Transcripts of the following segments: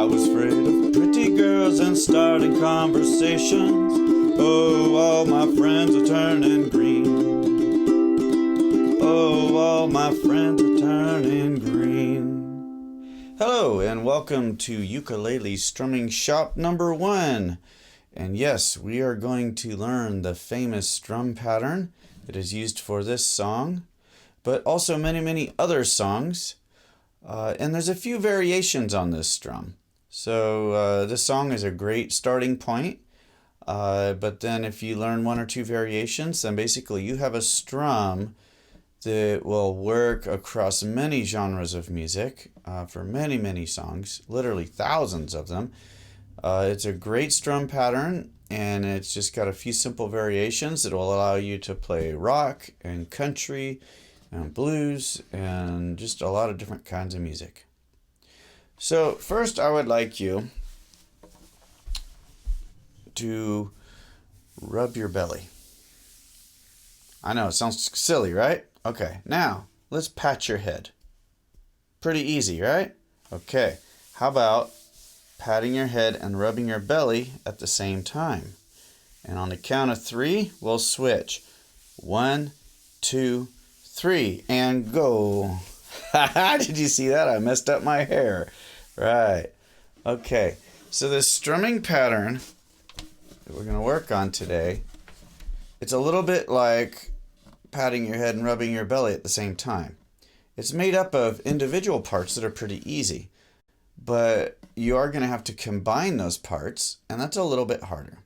was afraid of pretty girls and starting conversations. Oh, all my friends are turning green. Oh, all my friends are turning green. Hello, and welcome to Ukulele Strumming Shop number 1. And yes, we are going to learn the famous strum pattern that is used for this song, but also many other songs. And there's a few variations on this strum. So this song is a great starting point. But then if you learn one or two variations, then basically you have a strum that will work across many genres of music for many songs, literally thousands of them. It's a great strum pattern, and it's just got a few simple variations that will allow you to play rock and country and blues and just a lot of different kinds of music. So first I would like you to rub your belly. I know it sounds silly, right? Okay, now let's pat your head. Pretty easy, right? Okay, how about patting your head and rubbing your belly at the same time? And on the count of 3, we'll switch. 1, 2, 3, and go. Did you see that? I messed up my hair. Right. Okay, so this strumming pattern that we're going to work on today, it's a little bit like patting your head and rubbing your belly at the same time. It's made up of individual parts that are pretty easy, but you are going to have to combine those parts, and that's a little bit harder.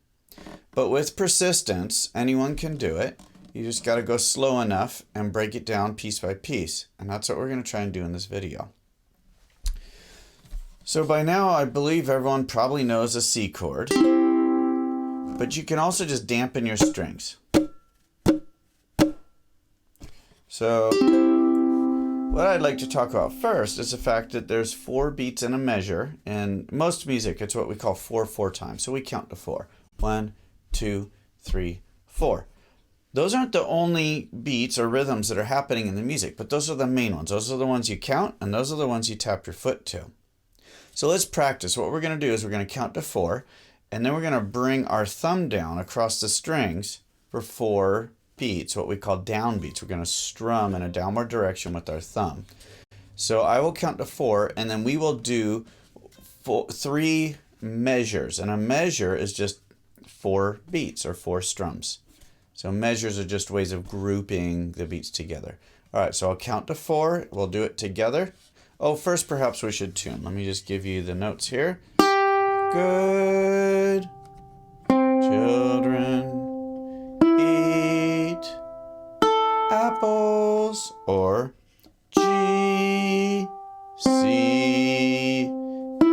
But with persistence, anyone can do it. You just got to go slow enough and break it down piece by piece, and that's what we're going to try and do in this video. So by now, I believe everyone probably knows a C chord, but you can also just dampen your strings. So what I'd like to talk about first is the fact that there's 4 beats in a measure. In most music, it's what we call 4/4 time. So we count to 4. 1, 2, 3, 4. Those aren't the only beats or rhythms that are happening in the music, but those are the main ones. Those are the ones you count, and those are the ones you tap your foot to. So let's practice. What we're going to do is we're going to count to 4, and then we're going to bring our thumb down across the strings for 4 beats, what we call down beats. We're going to strum in a downward direction with our thumb. So I will count to 4, and then we will do 3 measures. And a measure is just 4 beats or 4 strums. So measures are just ways of grouping the beats together. All right, so I'll count to 4. We'll do it together. Oh, first perhaps we should tune. Let me just give you the notes here. Good children eat apples, or G, C,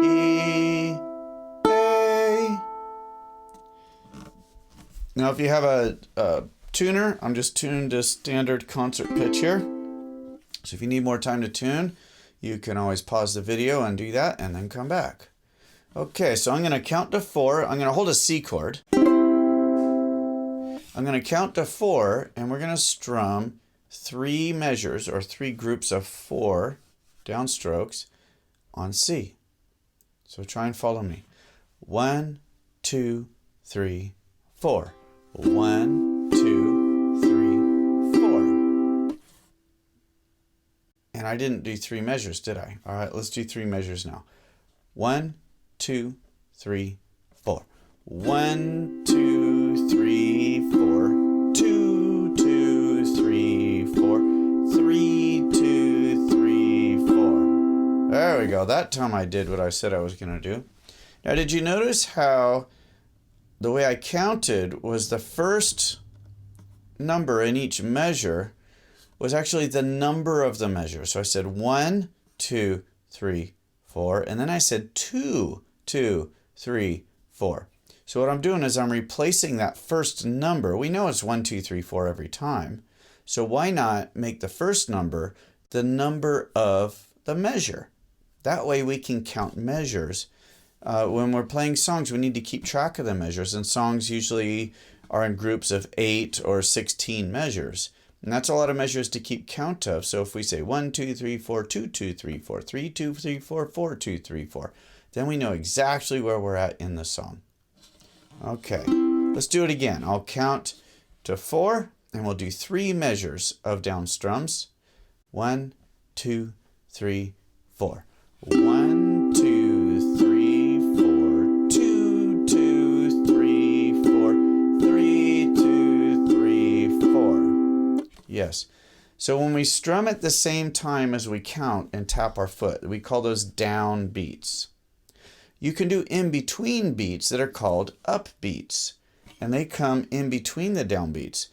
E, A. Now if you have a tuner, I'm just tuned to standard concert pitch here. So if you need more time to tune, you can always pause the video and do that and then come back. Okay, so I'm going to count to 4. I'm going to hold a C chord. I'm going to count to 4, and we're going to strum 3 measures or 3 groups of 4 downstrokes on C. So try and follow me. 1, 2, 3, 4. 1, 2, 3, 4. And I didn't do 3 measures, did I? All right, let's do 3 measures now. 1, 2, 3, 4. 1, 2, 3, 4. 2, 2, 3, 4. 3, 2, 3, 4. There we go. That time I did what I said I was going to do. Now, did you notice how the way I counted was the first number in each measure was actually the number of the measure. So I said 1, 2, 3, 4, and then I said 2, 2, 3, 4. So what I'm doing is I'm replacing that first number. We know it's 1, 2, 3, 4 every time. So why not make the first number the number of the measure? That way we can count measures. When we're playing songs, we need to keep track of the measures, and songs usually are in groups of 8 or 16 measures. And that's a lot of measures to keep count of. So if we say 1, 2, 3, 4, 2, 2, 3, 4, 3, 2, 3, 4, 4, 2, 3, 4, then we know exactly where we're at in the song. Okay, let's do it again. I'll count to 4 and we'll do 3 measures of down strums. 1, 2, 3, 4. 1, 2, 3, 4. 2, 2, 3, 4. 3, 2, 3, 4. Yes. So when we strum at the same time as we count and tap our foot, we call those down beats. You can do in between beats that are called up beats, and they come in between the down beats.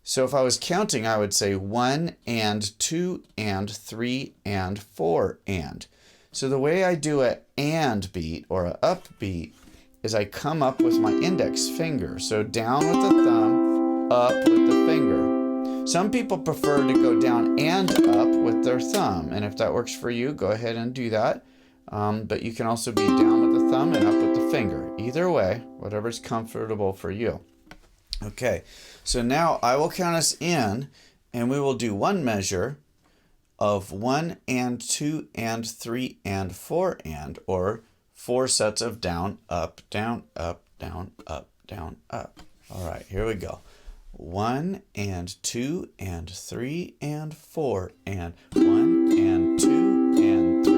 So if I was counting, I would say 1 and 2 and 3 and 4 and. So the way I do an and beat or an up beat is I come up with my index finger. So down with the thumb, up with the finger. Some people prefer to go down and up with their thumb, and if that works for you, go ahead and do that. But you can also be down with the thumb and up with the finger. Either way, whatever's comfortable for you. Okay, so now I will count us in, and we will do 1 measure of 1 and 2 and 3 and 4 and, or 4 sets of down, up, down, up, down, up, down, up. All right, here we go. 1 and 2 and 3 and 4 and 1 and 2 and 3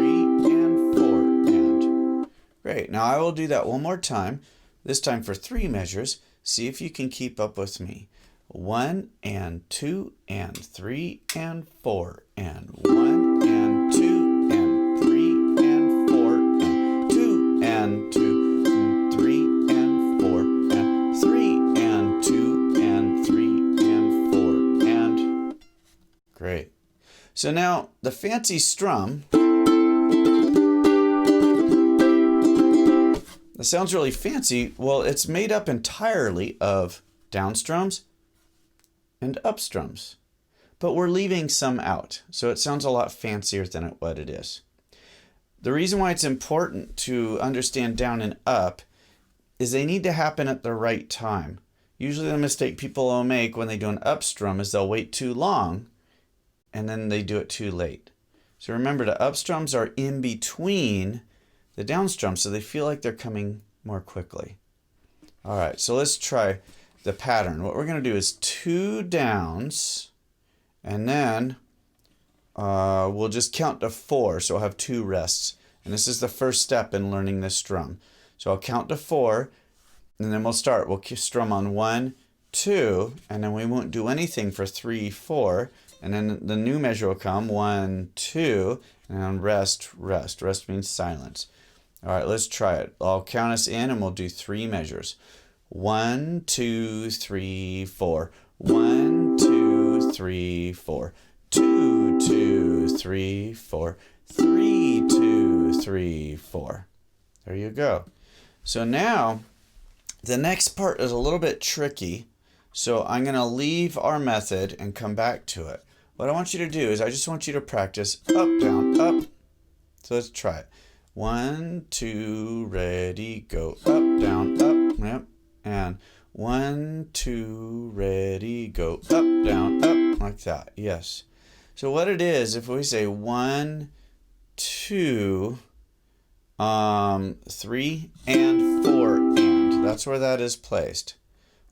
and 4 and. Great. Now I will do that one more time, this time for 3 measures. See if you can keep up with me. 1 and 2 and 3 and 4 and 1 and 2 and 3 and 4 and 2 and 2 and 3 and 4 and 3 and 2 and 3 and 4 and. Great. So now the fancy strum, that sounds really fancy. Well, it's made up entirely of down strums and up strums, but we're leaving some out, so it sounds a lot fancier than what it is. The reason why it's important to understand down and up is they need to happen at the right time. Usually the mistake people will make when they do an up strum is they'll wait too long and then they do it too late. So remember, the up strums are in between the down strums, so they feel like they're coming more quickly. All right, so let's try the pattern. What we're going to do is 2 downs, and then we'll just count to 4, so we'll have 2 rests. And this is the first step in learning this strum. So I'll count to 4, and then we'll start. We'll strum on 1, 2, and then we won't do anything for 3, 4, and then the new measure will come, 1, 2, and then rest, rest. Rest means silence. All right, let's try it. I'll count us in, and we'll do 3 measures. 1, 2, 3, 4. 1, 2, 3, 4. 2, 2, 3, 4. 3, 2, 3, 4. There you go. So now the next part is a little bit tricky. So I'm going to leave our method and come back to it. What I want you to do is I just want you to practice up, down, up. So let's try it. 1, 2, ready, go. Up, down, up. Yep. And 1, 2, ready, go. Up, down, up. Like that. Yes. So what it is, if we say 1, 2, 3, and 4, and. That's where that is placed.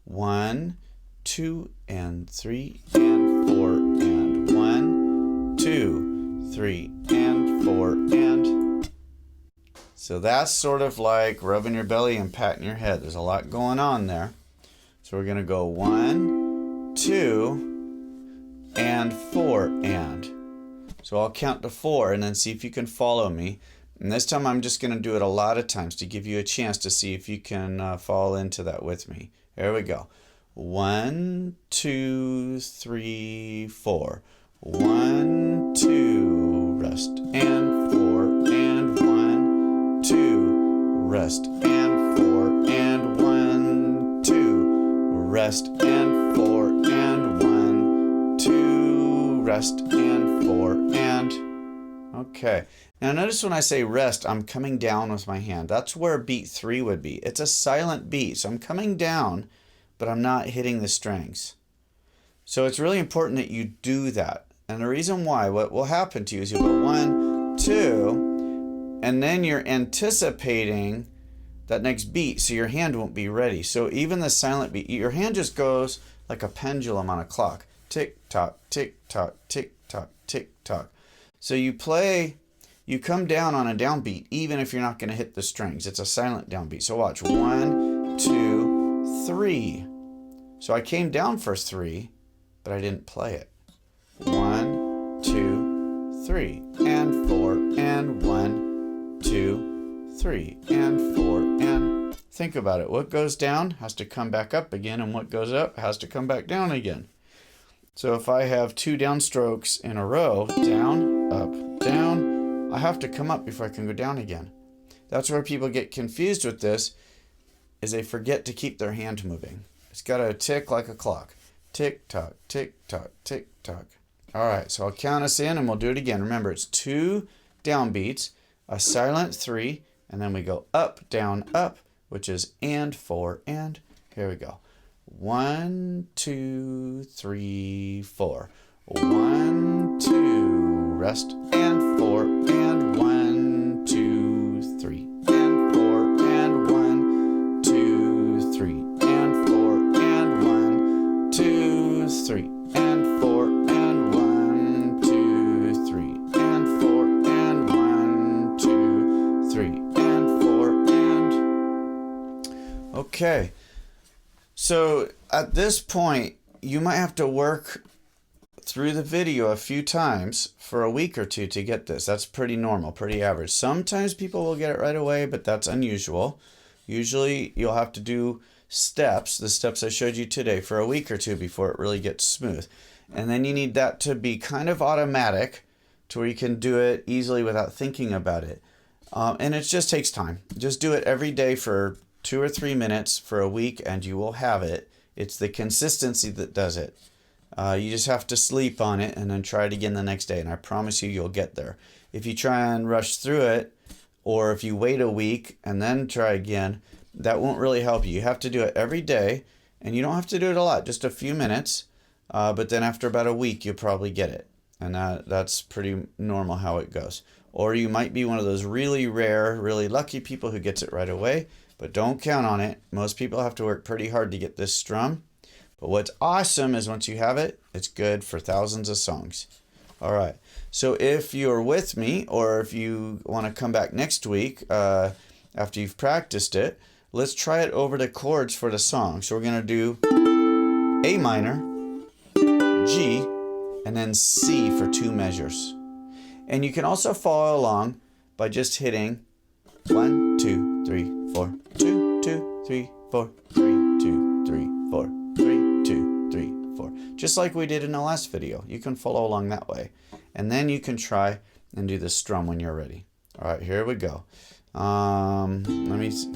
1, 2, and 3, and 4, and. 1, 2, 3, and 4, and. So that's sort of like rubbing your belly and patting your head. There's a lot going on there. So we're going to go 1, 2, and 4, and. So I'll count to 4 and then see if you can follow me. And this time I'm just going to do it a lot of times to give you a chance to see if you can fall into that with me. Here we go. 1, 2, 3, 4. 1, 2, rest, and 4, and 1, 2, rest, and 4, and 1, 2, rest, and 4, and 1, 2, rest, and 4, and. Okay. Now notice when I say rest, I'm coming down with my hand. That's where beat 3 would be. It's a silent beat, so I'm coming down, but I'm not hitting the strings. So it's really important that you do that. And the reason why, what will happen to you is you'll go 1, 2, and then you're anticipating that next beat, so your hand won't be ready. So even the silent beat, your hand just goes like a pendulum on a clock. Tick tock, tick tock, tick tock, tick tock. So you come down on a downbeat even if you're not going to hit the strings. It's a silent downbeat. So watch. 1, 2, 3. So I came down for 3, but I didn't play it. 1, 2, 3, and 4, and 1, 2, 3, and 4, and think about it. What goes down has to come back up again, and what goes up has to come back down again. So if I have 2 downstrokes in a row, down, up, down, I have to come up before I can go down again. That's where people get confused with this, is they forget to keep their hand moving. It's got to tick like a clock. Tick tock, tick tock, tick tock. All right, so I'll count us in and we'll do it again. Remember, it's 2 downbeats, a silent 3, and then we go up, down, up, which is and 4, and here we go. 1, 2, 3, 4. 1, 2, rest, and 4, and 1, 2, 3, and 4, and 1, 2, 3, and 4, and 1, 2, 3, and 4, and 1, 2, 3, and 4, and 1, 2, 3, and 4, and okay. So at this point, you might have to work through the video a few times for a week or 2 to get this. That's pretty normal, pretty average. Sometimes people will get it right away, but that's unusual. Usually you'll have to do steps, the steps I showed you today, for a week or 2 before it really gets smooth. And then you need that to be kind of automatic to where you can do it easily without thinking about it. And it just takes time. Just do it every day for 2 or 3 minutes for a week and you will have it. It's the consistency that does it. You just have to sleep on it and then try it again the next day, and I promise you, you'll get there. If you try and rush through it, or if you wait a week and then try again, that won't really help you. You have to do it every day, and you don't have to do it a lot, just a few minutes, but then after about a week, you'll probably get it, and that's pretty normal how it goes. Or you might be one of those really rare, really lucky people who gets it right away, but don't count on it. Most people have to work pretty hard to get this strum. But what's awesome is once you have it, it's good for thousands of songs. All right. So if you're with me, or if you want to come back next week after you've practiced it, let's try it over the chords for the song. So we're going to do A minor, G, and then C for 2 measures. And you can also follow along by just hitting 1, 2, 3, 4, 2, 2, 3, 4, 3, 2, 3, 4. 3, 2, 3, 4. Just like we did in the last video. You can follow along that way. And then you can try and do the strum when you're ready. All right, here we go. Let me see.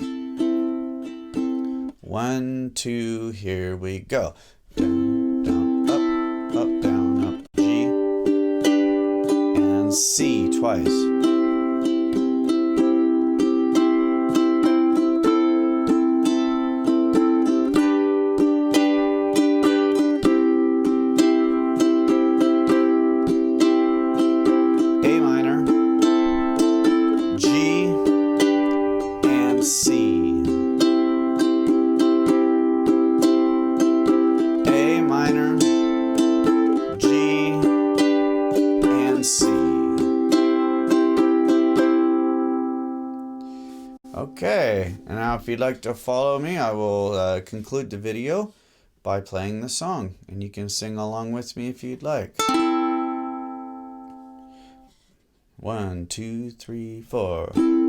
1, 2, here we go. Down, down, up, down, up, G. And C twice. Okay, and now if you'd like to follow me, I will conclude the video by playing the song, and you can sing along with me if you'd like. 1, 2, 3, 4.